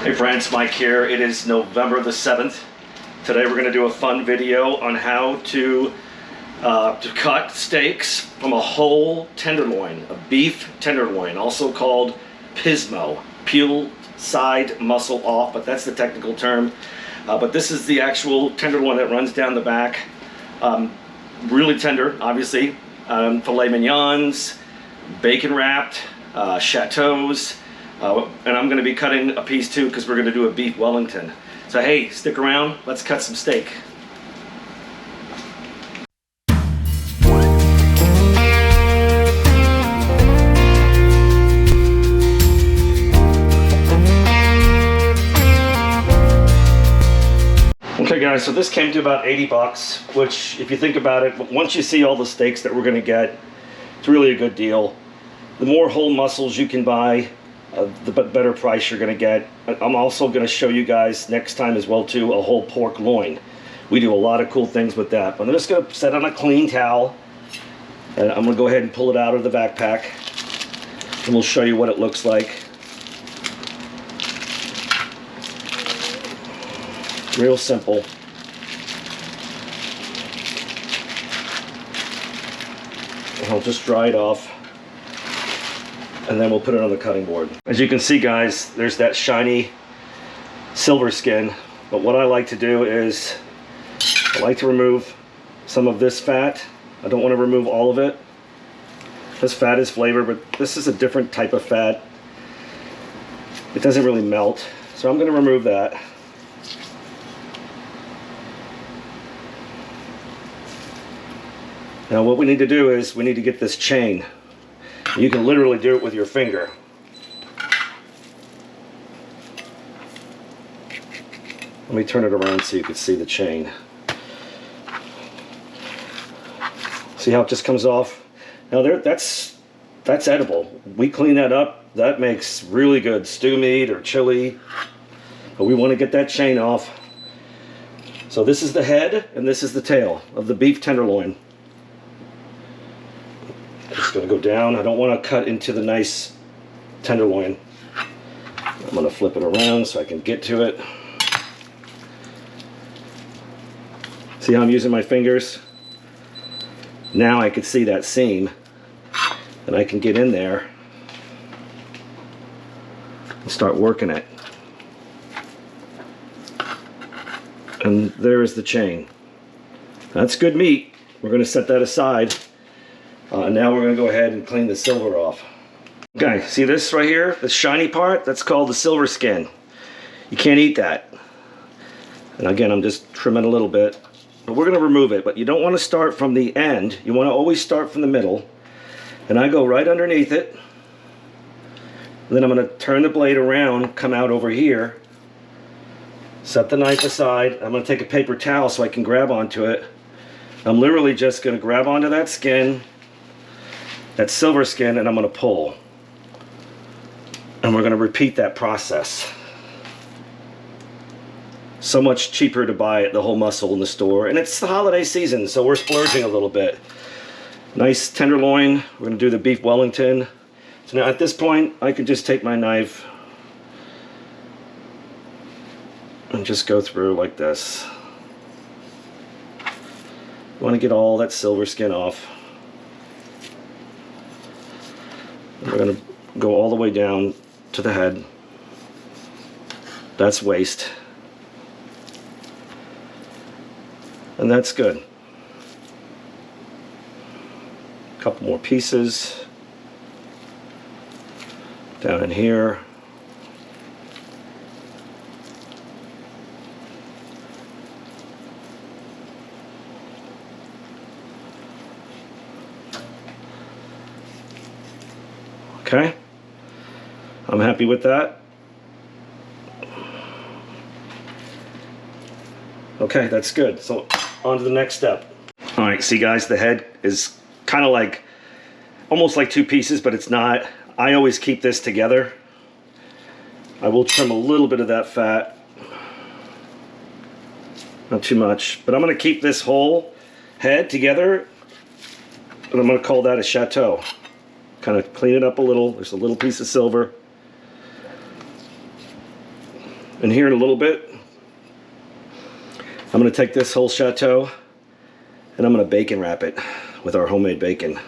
Hey friends, Mike here. It is November the 7th. Today we're going to do a fun video on how to cut steaks from a whole tenderloin, a beef tenderloin, also called pismo, peeled side muscle off, but that's the technical term. But this is the actual tenderloin that runs down the back. Really tender, obviously. Filet mignons, bacon wrapped, chateaus. And I'm going to be cutting a piece too because we're going to do a beef Wellington. So hey, stick around, let's cut some steak. Okay guys, so this came to about 80 bucks, which if you think about it, once you see all the steaks that we're going to get, it's really a good deal. The more whole muscles you can buy, the better price you're going to get. I'm also going to show you guys next time as well too a whole pork loin. We do a lot of cool things with that. But I'm just going to set on a clean towel and I'm going to go ahead and pull it out of the backpack and we'll show you what it looks like. Real simple. And I'll just dry it off. And then we'll put it on the cutting board. As you can see guys, there's that shiny silver skin. But what I like to do is, I like to remove some of this fat. I don't want to remove all of it. This fat is flavor, but this is a different type of fat. It doesn't really melt. So I'm going to remove that. Now what we need to do is, we need to get this chain. You can literally do it with your finger. Let me turn it around so you can see the chain. See how it just comes off? Now that's edible. We clean that up. That makes really good stew meat or chili. But we want to get that chain off. So this is the head and this is the tail of the beef tenderloin. Just going to go down. I don't want to cut into the nice tenderloin. I'm going to flip it around so I can get to it. See how I'm using my fingers? Now I can see that seam and I can get in there and start working it. And there is the chain. That's good meat. We're going to set that aside. Now we're going to go ahead and clean the silver off. Okay, see this right here? The shiny part? That's called the silver skin. You can't eat that. And again, I'm just trimming a little bit. But we're going to remove it. But you don't want to start from the end. You want to always start from the middle. And I go right underneath it. And then I'm going to turn the blade around, come out over here. Set the knife aside. I'm going to take a paper towel so I can grab onto it. I'm literally just going to grab onto that skin, that silver skin, and I'm going to pull. And we're going to repeat that process. So much cheaper to buy the whole muscle in the store. And it's the holiday season, so we're splurging a little bit. Nice tenderloin. We're going to do the beef Wellington. So now at this point, I can just take my knife and just go through like this. You want to get all that silver skin off. We're going to go all the way down to the head. That's waist. And that's good. A couple more pieces. Down in here. Okay, I'm happy with that. Okay, that's good. So on to the next step. All right, see guys, the head is kind of like, almost like two pieces, but it's not. I always keep this together. I will trim a little bit of that fat. Not too much, but I'm gonna keep this whole head together and I'm gonna call that a chateau. Kind of clean it up a little. There's a little piece of silver. And here in a little bit, I'm going to take this whole chateau and I'm going to bacon wrap it with our homemade bacon.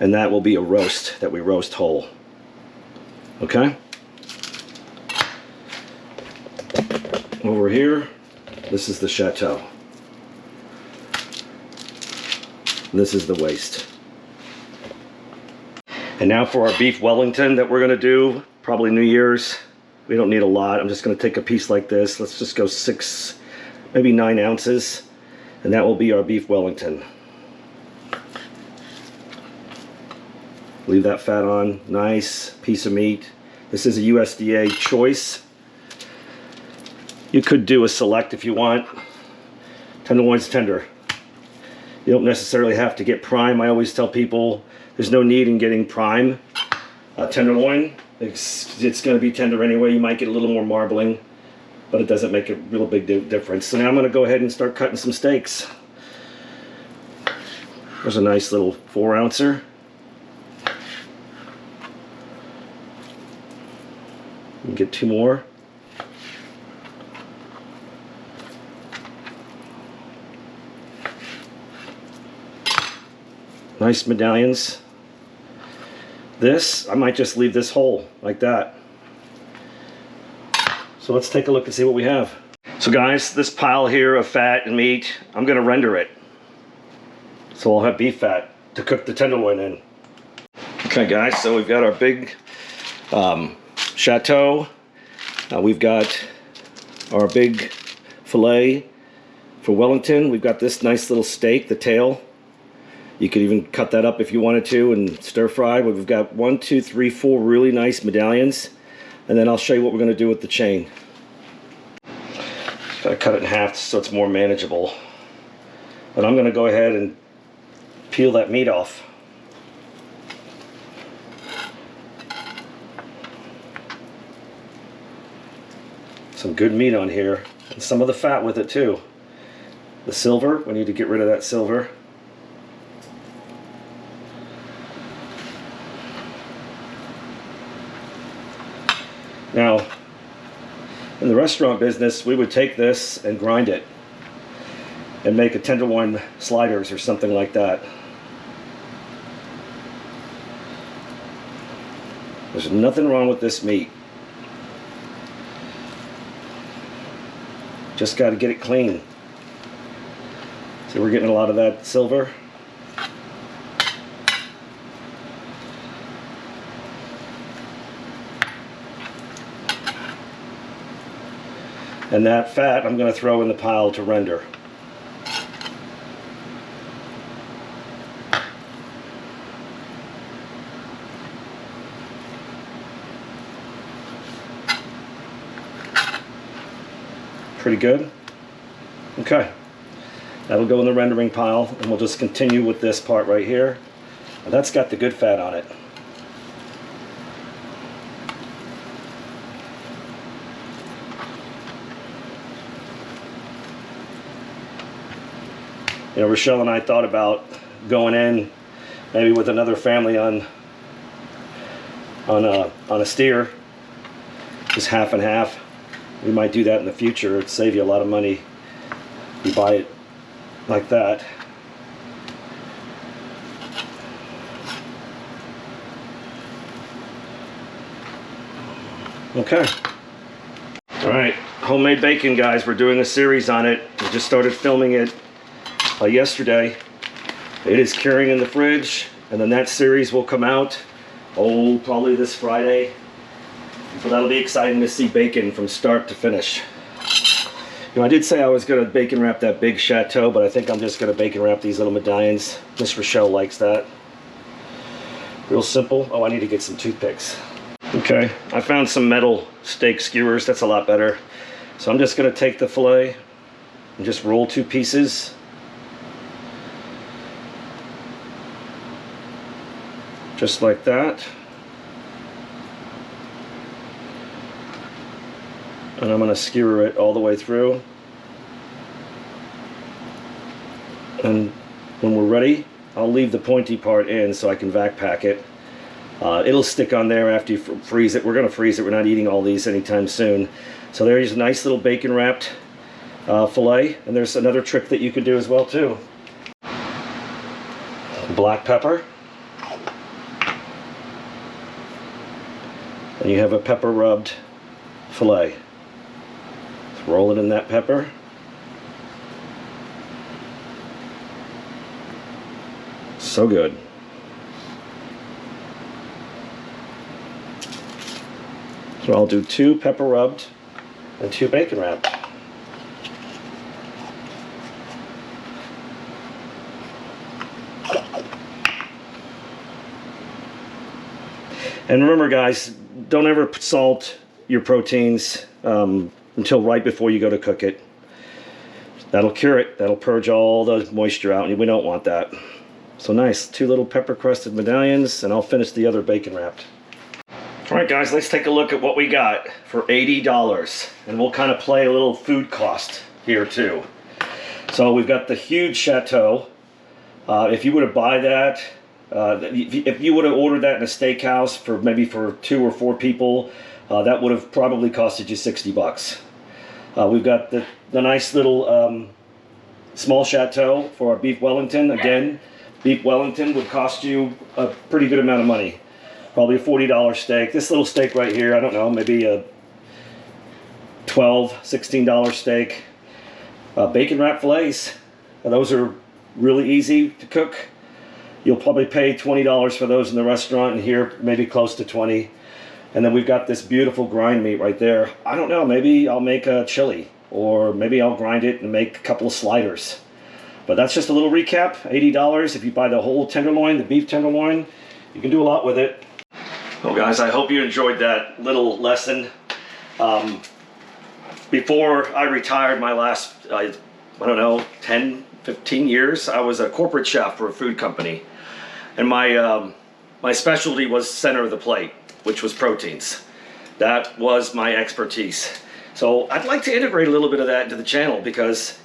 And that will be a roast that we roast whole. Okay? Over here, this is the chateau. This is the waist. And now for our beef Wellington that we're going to do, probably New Year's. We don't need a lot. I'm just going to take a piece like this. Let's just go 6, maybe 9 ounces. And that will be our beef Wellington. Leave that fat on. Nice piece of meat. This is a USDA choice. You could do a select if you want. Tenderloin's tender. You don't necessarily have to get prime. I always tell people there's no need in getting prime tenderloin. It's going to be tender anyway. You might get a little more marbling, but it doesn't make a real big difference. So now I'm going to go ahead and start cutting some steaks. There's a nice little 4-ouncer. Get 2 more. Nice medallions. This, I might just leave this whole like that. So let's take a look and see what we have. So guys, this pile here of fat and meat, I'm going to render it. So I'll have beef fat to cook the tenderloin in. Okay guys, so we've got our big chateau. We've got our big fillet for Wellington. We've got this nice little steak, the tail. You could even cut that up if you wanted to and stir fry. But we've got 1, 2, 3, 4 really nice medallions. And then I'll show you what we're going to do with the chain. Gotta cut it in half so it's more manageable. But I'm going to go ahead and peel that meat off. Some good meat on here. And some of the fat with it too. The silver, we need to get rid of that silver. Now, in the restaurant business, we would take this and grind it and make a tenderloin sliders or something like that. There's nothing wrong with this meat. Just got to get it clean. See, we're getting a lot of that silver. And that fat I'm going to throw in the pile to render. Pretty good. Okay. That'll go in the rendering pile, and we'll just continue with this part right here. And that's got the good fat on it. You know, Rochelle and I thought about going in maybe with another family on a steer, just half and half. We might do that in the future. It'd save you a lot of money. You buy it like that. Okay. All right, homemade bacon, guys. We're doing a series on it. We just started filming it yesterday. It is curing in the fridge, and then that series will come out probably this Friday. So that'll be exciting to see bacon from start to finish. You know, I did say I was going to bacon wrap that big chateau, but I think I'm just going to bacon wrap these little medallions. Miss Rochelle likes that. Real simple. Oh, I need to get some toothpicks. Okay, I found some metal steak skewers. That's a lot better. So I'm just going to take the fillet and just roll 2 pieces. Just like that. And I'm going to skewer it all the way through. And when we're ready, I'll leave the pointy part in so I can vac pack it. It'll stick on there after you freeze it. We're going to freeze it. We're not eating all these anytime soon. So there's a nice little bacon wrapped filet. And there's another trick that you can do as well too. Black pepper. And you have a pepper rubbed filet. Just roll it in that pepper. So good. So I'll do 2 pepper rubbed and 2 bacon wrapped. And remember guys, don't ever salt your proteins until right before you go to cook it. That'll cure it. That'll purge all the moisture out, and we don't want that. So nice, 2 little pepper crusted medallions, and I'll finish the other bacon wrapped. Alright guys, let's take a look at what we got for $80. And we'll kind of play a little food cost here too. So we've got the huge chateau. If you were to buy that, if you would have ordered that in a steakhouse for maybe for 2 or 4 people, that would have probably costed you 60 bucks. We've got the nice little small chateau for our beef Wellington. Again, beef Wellington would cost you a pretty good amount of money. Probably a $40 steak. This little steak right here, I don't know, maybe a $12, $16 steak. Bacon wrap fillets. Those are really easy to cook. You'll probably pay $20 for those in the restaurant, and here maybe close to 20. And then we've got this beautiful grind meat right there. I don't know, maybe I'll make a chili, or maybe I'll grind it and make a couple of sliders. But that's just a little recap. $80 if you buy the whole tenderloin, the beef tenderloin. You can do a lot with it. Well guys, I hope you enjoyed that little lesson. Before I retired my last, I don't know, 10, 15 years, I was a corporate chef for a food company. And my specialty was center of the plate, which was proteins. That was my expertise. So I'd like to integrate a little bit of that into the channel because,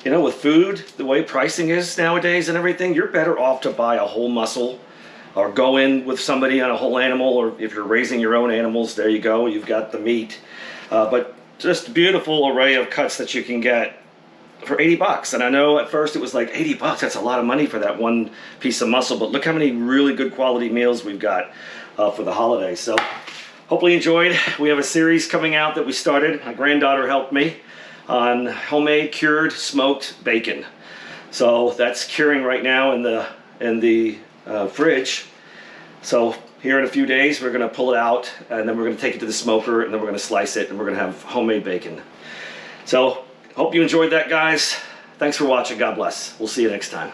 you know, with food, the way pricing is nowadays and everything, you're better off to buy a whole muscle or go in with somebody on a whole animal, or if you're raising your own animals, there you go, you've got the meat. But just a beautiful array of cuts that you can get for 80 bucks. And I know at first it was like 80 bucks, that's a lot of money for that one piece of muscle, but look how many really good quality meals we've got for the holidays. So hopefully you enjoyed. We have a series coming out that we started. My granddaughter helped me on homemade cured smoked bacon. So that's curing right now in the fridge. So here in a few days we're going to pull it out, and then we're going to take it to the smoker, and then we're going to slice it, and we're going to have homemade bacon. So hope you enjoyed that guys. Thanks for watching. God bless. We'll see you next time.